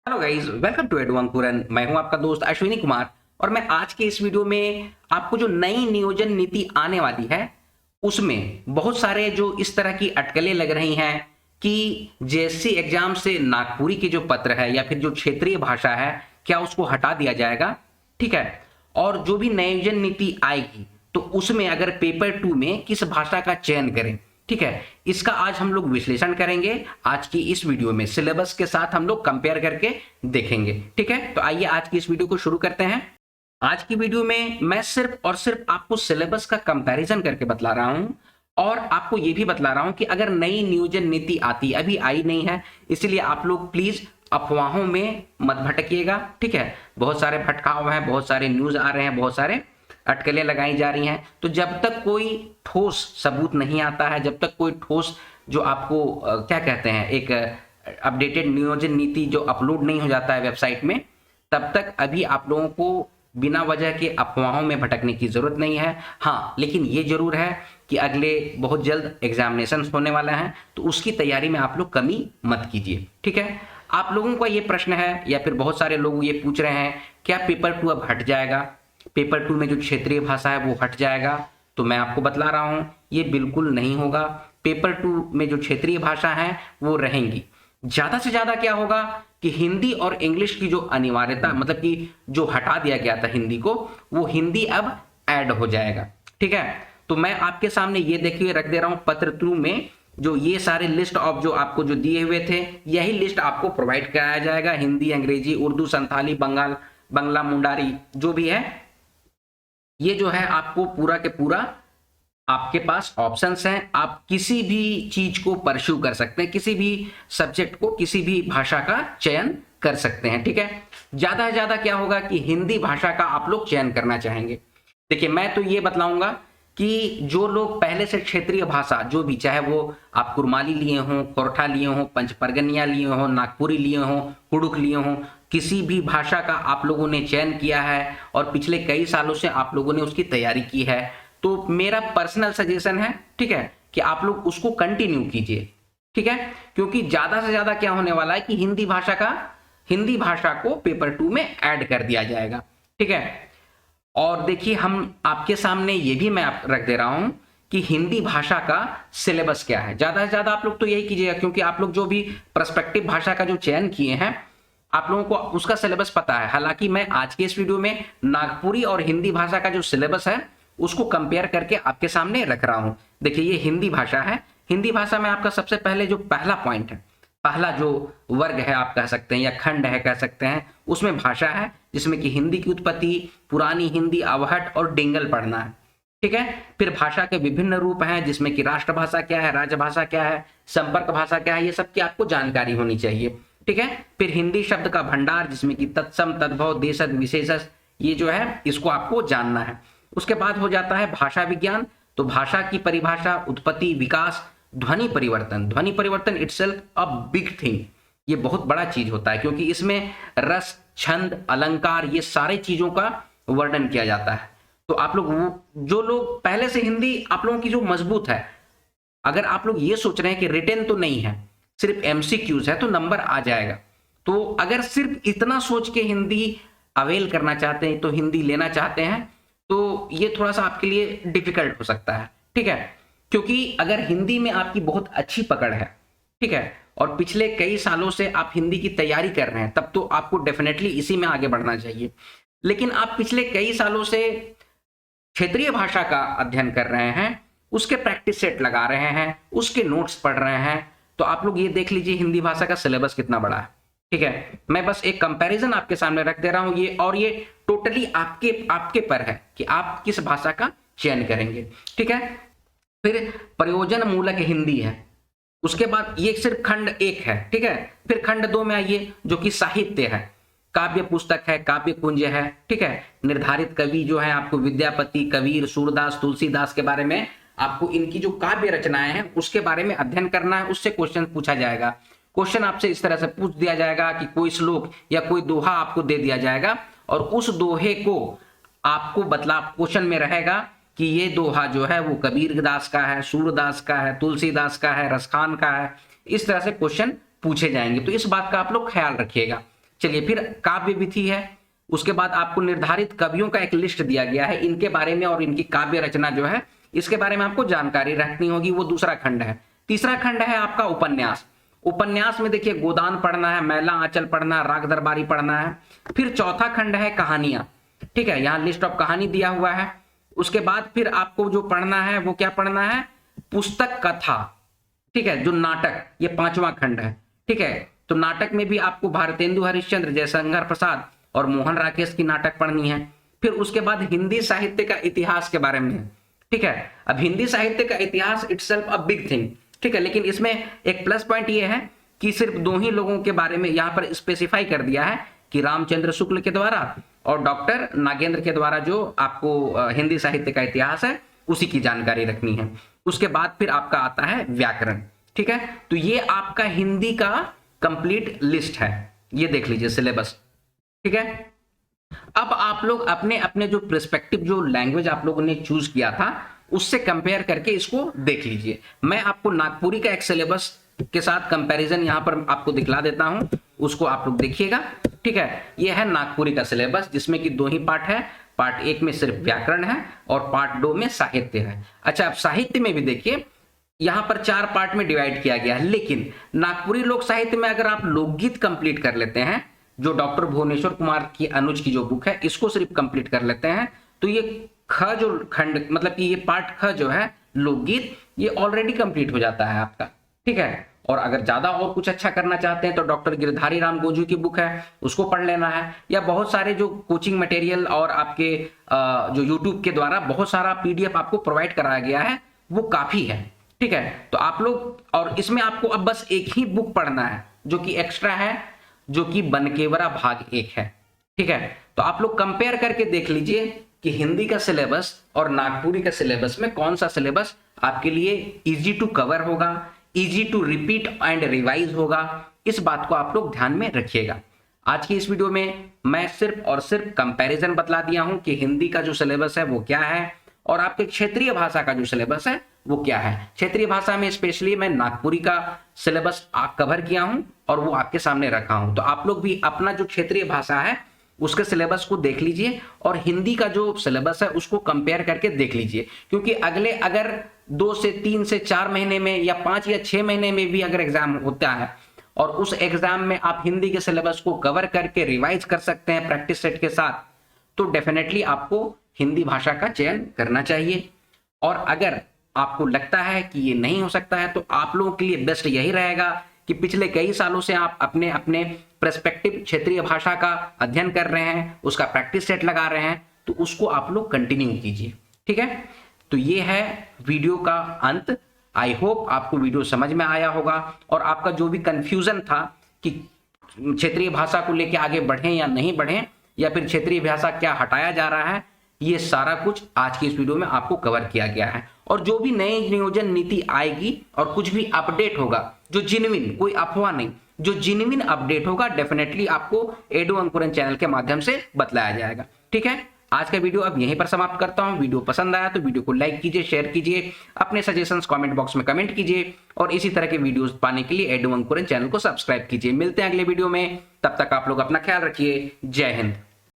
Hello guys, welcome to एडवांकुरन। मैं हूं आपका दोस्त अश्विनी कुमार और मैं आज के इस वीडियो में आपको जो नई नियोजन नीति आने वाली है उसमें बहुत सारे जो इस तरह की अटकलें लग रही हैं कि जेएससी एग्जाम से नागपुरी के जो पत्र है या फिर जो क्षेत्रीय भाषा है क्या उसको हटा दिया जाएगा। ठीक है। और जो भी नियोजन नीति आएगी तो उसमें अगर पेपर 2 में किस भाषा का चयन करें, ठीक है, इसका आज हम लोग विश्लेषण करेंगे। आज की इस वीडियो में सिलेबस के साथ हम लोग कंपेयर करके देखेंगे। ठीक है, तो आइए आज की इस वीडियो को शुरू करते हैं। आज की वीडियो में मैं सिर्फ और सिर्फ आपको सिलेबस का कंपैरिजन करके बतला रहा हूं और आपको यह भी बतला रहा हूं कि अगर नई नियोजन नीति आती, अभी आई नहीं है, इसलिए आप लोग प्लीज अफवाहों में मत भटकिएगा। ठीक है, बहुत सारे भटकाव हैं, बहुत सारे न्यूज आ रहे हैं, बहुत सारे अटकलें लगाई जा रही हैं। तो जब तक कोई ठोस सबूत नहीं आता है, जब तक कोई ठोस जो आपको क्या कहते हैं एक अपडेटेड नियोजन नीति जो अपलोड नहीं हो जाता है वेबसाइट में, तब तक अभी आप लोगों को बिना वजह के अफवाहों में भटकने की जरूरत नहीं है। हाँ, लेकिन ये जरूर है कि अगले बहुत जल्द एग्जामिनेशन होने वाले हैं, तो उसकी तैयारी में आप लोग कमी मत कीजिए। ठीक है, आप लोगों का ये प्रश्न है या फिर बहुत सारे लोग ये पूछ रहे हैं क्या पेपर 2 अब हट जाएगा, पेपर 2 में जो क्षेत्रीय भाषा है वो हट जाएगा। तो मैं आपको बतला रहा हूं ये बिल्कुल नहीं होगा। पेपर 2 में जो क्षेत्रीय भाषा है वो रहेंगी। ज्यादा से ज्यादा क्या होगा कि हिंदी और इंग्लिश की जो अनिवार्यता, मतलब कि जो हटा दिया गया था हिंदी को, वो हिंदी अब ऐड हो जाएगा। ठीक है, तो मैं आपके सामने ये देखिए रख दे रहा हूं पत्र 2 में जो ये सारे लिस्ट ऑफ जो आपको जो दिए हुए थे, यही लिस्ट आपको प्रोवाइड कराया जाएगा। हिंदी, अंग्रेजी, उर्दू, संथाली, बंगला, मुंडारी जो भी है, ये जो है आपको पूरा के पूरा आपके पास ऑप्शंस हैं। आप किसी भी चीज को परस्यू कर सकते हैं, किसी भी सब्जेक्ट को, किसी भी भाषा का चयन कर सकते हैं। ठीक है, ज्यादा से ज्यादा क्या होगा कि हिंदी भाषा का आप लोग चयन करना चाहेंगे। देखिए, मैं तो ये बतलाऊंगा कि जो लोग पहले से क्षेत्रीय भाषा जो भी, चाहे वो आप कुरमाली लिए हों, खोरठा लिए हों, पंचपरगनिया लिए हों, नागपुरी लिए हों, कुड़ुक लिए हों, किसी भी भाषा का आप लोगों ने चयन किया है और पिछले कई सालों से आप लोगों ने उसकी तैयारी की है, तो मेरा पर्सनल सजेशन है, ठीक है, कि आप लोग उसको कंटिन्यू कीजिए। ठीक है, क्योंकि ज्यादा से ज्यादा क्या होने वाला है कि हिंदी भाषा को पेपर 2 में ऐड कर दिया जाएगा। ठीक है, और देखिए हम आपके सामने ये भी मैं रख दे रहा हूं कि हिंदी भाषा का सिलेबस क्या है। ज्यादा से ज्यादा आप लोग तो यही कीजिएगा, क्योंकि आप लोग जो भी पर्सपेक्टिव भाषा का जो चयन किए हैं आप लोगों को उसका सिलेबस पता है। हालांकि मैं आज के इस वीडियो में नागपुरी और हिंदी भाषा का जो सिलेबस है उसको कंपेयर करके आपके सामने रख रहा हूं। देखिए, ये हिंदी भाषा है। हिंदी भाषा में आपका सबसे पहले जो पहला पॉइंट है, पहला जो वर्ग है आप कह सकते हैं या खंड है कह सकते हैं, उसमें भाषा है, जिसमें कि हिंदी की उत्पत्ति, पुरानी हिंदी, अवहट और डिंगल पढ़ना है। ठीक है, फिर भाषा के विभिन्न रूप हैं, जिसमें कि राष्ट्रभाषा क्या है, राजभाषा क्या है, संपर्क भाषा क्या है, ये सब की आपको जानकारी होनी चाहिए। ठीक है, फिर हिंदी शब्द का भंडार, जिसमें कि तत्सम, तद्भव, देशज, विशेषज, ये जो है इसको आपको जानना है। उसके बाद हो जाता है भाषा विज्ञान। तो भाषा की परिभाषा, उत्पत्ति, विकास, ध्वनि परिवर्तन इटसेल्फ अ बिग थिंग, ये बहुत बड़ा चीज होता है, क्योंकि इसमें रस, छंद, अलंकार, ये सारे चीजों का वर्णन किया जाता है। तो आप लोग जो लोग पहले से हिंदी आप लोगों की जो मजबूत है, अगर आप लोग ये सोच रहे हैं कि रिटेन तो नहीं है, सिर्फ एमसीक्यूज है, तो नंबर आ जाएगा। तो अगर सिर्फ इतना सोच के हिंदी अवेल करना चाहते हैं, तो हिंदी लेना चाहते हैं, तो ये थोड़ा सा आपके लिए डिफिकल्ट हो सकता है। ठीक है, क्योंकि अगर हिंदी में आपकी बहुत अच्छी पकड़ है, ठीक है, और पिछले कई सालों से आप हिंदी की तैयारी कर रहे हैं, तब तो आपको डेफिनेटली इसी में आगे बढ़ना चाहिए। लेकिन आप पिछले कई सालों से क्षेत्रीय भाषा का अध्ययन कर रहे हैं, उसके प्रैक्टिस सेट लगा रहे हैं, उसके नोट्स पढ़ रहे हैं, तो आप लोग ये देख लीजिए हिंदी भाषा का सिलेबस कितना बड़ा है। ठीक है, मैं बस एक कंपैरिजन आपके सामने रख दे रहा हूं ये, और ये टोटली आपके पर है कि आप किस भाषा का चयन करेंगे। ठीक है, फिर प्रयोजन मूलक हिंदी है। उसके बाद ये सिर्फ खंड 1 है। ठीक है, फिर खंड 2 में आइए जो कि साहित्य है, काव्य पुस्तक है, काव्य कुंज है। ठीक है, निर्धारित कवि जो है आपको विद्यापति, कबीर, सूरदास, तुलसीदास के बारे में, आपको इनकी जो काव्य रचनाएं हैं उसके बारे में अध्ययन करना है, उससे क्वेश्चन पूछा जाएगा। क्वेश्चन आपसे इस तरह से पूछ दिया जाएगा कि कोई श्लोक या कोई दोहा आपको दे दिया जाएगा और उस दोहे को आपको क्वेश्चन में रहेगा कि ये दोहा जो है वो कबीर दास का है, सूरदास का है, तुलसीदास का है, रसखान का है। इस तरह से क्वेश्चन पूछे जाएंगे, तो इस बात का आप लोग ख्याल रखिएगा। चलिए, फिर काव्य विधि है। उसके बाद आपको निर्धारित कवियों का एक लिस्ट दिया गया है, इनके बारे में और इनकी काव्य रचना जो है इसके बारे में आपको जानकारी रखनी होगी, वो दूसरा खंड है। तीसरा खंड है आपका उपन्यास। उपन्यास में देखिए गोदान पढ़ना है, मैला आंचल पढ़ना है, राग दरबारी पढ़ना है। फिर चौथा खंड है कहानियां, ठीक है, यहाँ लिस्ट ऑफ कहानी दिया हुआ है। उसके बाद फिर आपको जो पढ़ना है वो क्या पढ़ना है, पुस्तक कथा, ठीक है, जो नाटक, ये पांचवा खंड है, ठीक है। तो नाटक में भी आपको भारतेंदु हरिश्चंद्र, जयशंकर प्रसाद और मोहन राकेश की नाटक पढ़नी है। फिर उसके बाद हिंदी साहित्य का इतिहास के बारे में, ठीक है। अब हिंदी साहित्य का इतिहास इटसेल्फ अ बिग थिंग, ठीक है, लेकिन इसमें एक प्लस पॉइंट ये है कि सिर्फ 2 ही लोगों के बारे में यहाँ पर स्पेसिफाई कर दिया है कि रामचंद्र शुक्ल के द्वारा और डॉक्टर नागेंद्र के द्वारा जो आपको हिंदी साहित्य का इतिहास है उसी की जानकारी रखनी है। उसके बाद फिर आपका आता है व्याकरण, ठीक है। तो ये आपका हिंदी का कंप्लीट लिस्ट है, ये देख लीजिए सिलेबस, ठीक है। अब आप लोग अपने अपने जो पर्सपेक्टिव, जो लैंग्वेज आप लोगों ने चूज किया था उससे कंपेयर करके इसको देख लीजिए। मैं आपको नागपुरी का एक सिलेबस के साथ कंपैरिजन यहां पर आपको दिखला देता हूं, उसको आप लोग देखिएगा, ठीक है। यह है नागपुरी का सिलेबस, जिसमें कि 2 ही पार्ट है। पार्ट 1 में सिर्फ व्याकरण है और पार्ट 2 में साहित्य है। अच्छा, अब साहित्य में भी देखिए यहां पर 4 पार्ट में डिवाइड किया गया है, लेकिन नागपुरी लोक साहित्य में अगर आप लोकगीत कंप्लीट कर लेते हैं, जो डॉक्टर भुवनेश्वर कुमार की अनुज की जो बुक है, इसको सिर्फ कंप्लीट कर लेते हैं, तो ये ख जो खंड, मतलब कि ये पार्ट ख जो है लोकगीत, ये ऑलरेडी कंप्लीट हो जाता है आपका, ठीक है। और अगर ज्यादा और कुछ अच्छा करना चाहते हैं तो डॉक्टर गिरधारी राम गोजू की बुक है, उसको पढ़ लेना है, या बहुत सारे जो कोचिंग मटेरियल और आपके जो यूट्यूब के द्वारा बहुत सारा पीडीएफ आपको प्रोवाइड कराया गया है, वो काफी है, ठीक है। तो आप लोग, और इसमें आपको अब बस एक ही बुक पढ़ना है जो कि एक्स्ट्रा है, जो कि बनकेवरा भाग 1 है, ठीक है। तो आप लोग कंपेयर करके देख लीजिए कि हिंदी का सिलेबस और नागपुरी का सिलेबस में कौन सा सिलेबस आपके लिए इजी टू कवर होगा, easy to repeat and revise होगा। इस बात को आप लोग ध्यान में रखिएगा। आज की इस वीडियो में मैं सिर्फ और सिर्फ कंपैरिजन बतला दिया हूं कि हिंदी का जो सिलेबस है वो क्या है और आपके क्षेत्रीय भाषा का जो सिलेबस है वो क्या है। क्षेत्रीय भाषा में स्पेशली मैं नागपुरी का सिलेबस कवर किया हूं और वो आपके सामने रखा हूं। तो आप लोग भी अपना जो क्षेत्रीय भाषा है उसके सिलेबस को देख लीजिए और हिंदी का जो सिलेबस है उसको कंपेयर करके देख लीजिए, क्योंकि अगले अगर 2 से 3 से 4 महीने में या 5 या 6 महीने में भी अगर एग्जाम होता है और उस एग्जाम में आप हिंदी के सिलेबस को कवर करके रिवाइज कर सकते हैं प्रैक्टिस सेट के साथ, तो डेफिनेटली आपको हिंदी भाषा का चयन करना चाहिए। और अगर आपको लगता है कि ये नहीं हो सकता है तो आप लोगों के लिए बेस्ट यही रहेगा कि पिछले कई सालों से आप अपने अपने पर्सपेक्टिव क्षेत्रीय भाषा का अध्ययन कर रहे हैं, उसका प्रैक्टिस सेट लगा रहे हैं, तो उसको आप लोग कंटिन्यू कीजिए, ठीक है। तो ये है वीडियो का अंत। आई होप आपको वीडियो समझ में आया होगा और आपका जो भी कंफ्यूजन था कि क्षेत्रीय भाषा को लेकर आगे बढ़ें या नहीं बढ़ें, या फिर क्षेत्रीय भाषा क्या हटाया जा रहा है, ये सारा कुछ आज की इस वीडियो में आपको कवर किया गया है। और जो भी नई नियोजन नीति आएगी और कुछ भी अपडेट होगा, जो जिन्विन, कोई अफवाह नहीं, जो जिन्विन अपडेट होगा, डेफिनेटली आपको एडू अंकुरन चैनल के माध्यम से बतलाया जाएगा, ठीक है। आज का वीडियो अब यहीं पर समाप्त करता हूं। वीडियो पसंद आया तो वीडियो को लाइक कीजिए, शेयर कीजिए, अपने सजेशंस कमेंट बॉक्स में कमेंट कीजिए और इसी तरह के वीडियोस पाने के लिए एडू अंकुरन चैनल को सब्सक्राइब कीजिए। मिलते हैं अगले वीडियो में, तब तक आप लोग अपना ख्याल रखिए। जय हिंद।